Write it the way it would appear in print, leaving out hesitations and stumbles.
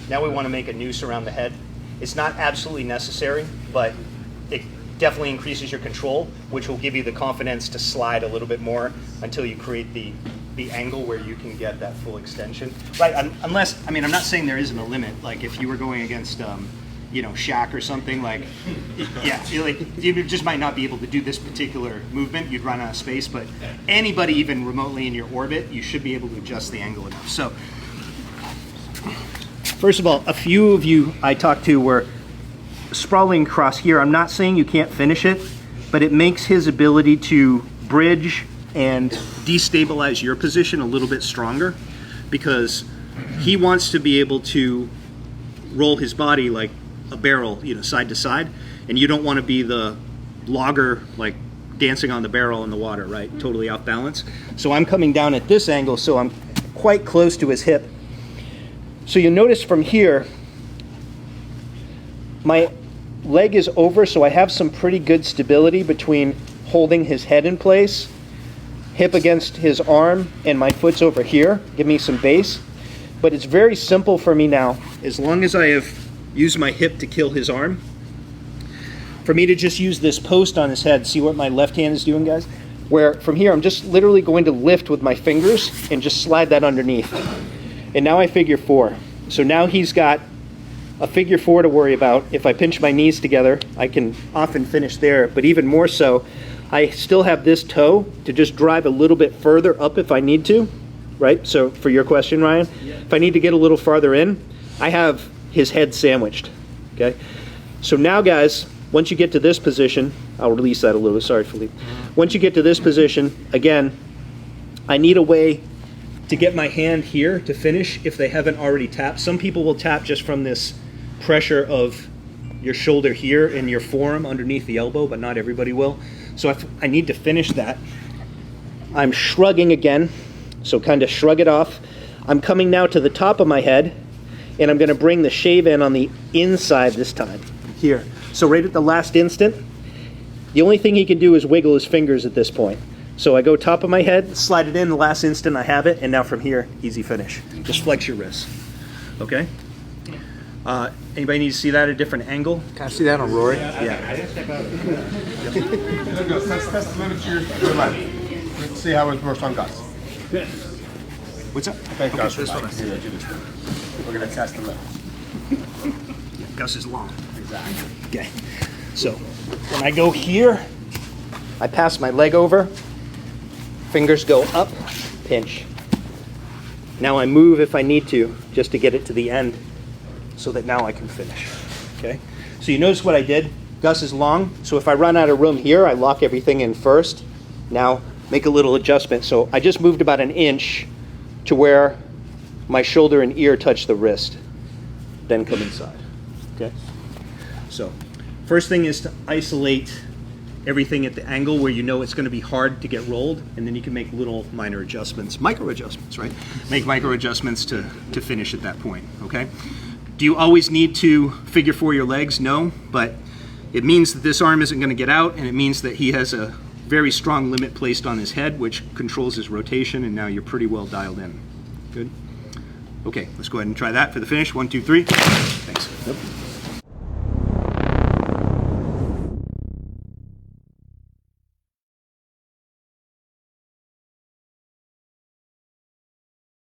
Now we want to make a noose around the head. It's not absolutely necessary, but it definitely increases your control, which will give you the confidence to slide a little bit more until you create the angle where you can get that full extension. Right, unless, I mean, I'm not saying there isn't a limit. Like if you were going against, you know, Shaq or something, like, yeah, you just might not be able to do this particular movement. You'd run out of space, but anybody even remotely in your orbit, you should be able to adjust the angle enough. So, first of all, a few of you I talked to were sprawling across here. I'm not saying you can't finish it, but it makes his ability to bridge and destabilize your position a little bit stronger, because he wants to be able to roll his body like a barrel, you know, side to side, and you don't want to be the logger like dancing on the barrel in the water, right? Totally off balance. So I'm coming down at this angle, so I'm quite close to his hip. So you notice from here, my leg is over, so I have some pretty good stability between holding his head in place, hip against his arm, and my foot's over here. Give me some base. But it's very simple for me now, as long as I have used my hip to kill his arm, for me to just use this post on his head. See what my left hand is doing, guys? Where from here, I'm just literally going to lift with my fingers and just slide that underneath. And now I figure 4. So now he's got a figure 4 to worry about. If I pinch my knees together, I can often finish there. But even more so, I still have this toe to just drive a little bit further up if I need to, right? So for your question, Ryan, if I need to get a little farther in, I have his head sandwiched, okay? So now, guys, once you get to this position, I'll release that a little, sorry, Philippe. Once you get to this position, again, I need a way to get my hand here to finish if they haven't already tapped. Some people will tap just from this pressure of your shoulder here and your forearm underneath the elbow, but not everybody will. So I need to finish that. I'm shrugging again, so kind of shrug it off. I'm coming now to the top of my head, and I'm going to bring the shave in on the inside this time, here. So right at the last instant, the only thing he can do is wiggle his fingers at this point. So I go top of my head, slide it in, the last instant I have it, and now from here, easy finish. Just flex your wrists, okay? Anybody need to see that at a different angle? Can I see that on Rory? Yeah. Test limit to your left. Let's see how it works on Gus. What's up? Okay, Gus, this one. Here, do this one. We're going to test the limit. Gus is long. Exactly. Okay. So when I go here, I pass my leg over, fingers go up, pinch. Now I move if I need to, just to get it to the end, so that now I can finish, okay? So you notice what I did? Gus is long, so if I run out of room here, I lock everything in first. Now make a little adjustment. So I just moved about 1 inch to where my shoulder and ear touch the wrist, then come inside, okay? So first thing is to isolate everything at the angle where you know it's going to be hard to get rolled, and then you can make little minor adjustments, micro adjustments, right? Make micro adjustments to finish at that point, okay? Do you always need to figure 4 your legs? No, but it means that this arm isn't going to get out, and it means that he has a very strong limit placed on his head, which controls his rotation, and now you're pretty well dialed in. Good? Okay, let's go ahead and try that for the finish. 1, 2, 3. Thanks. Yep.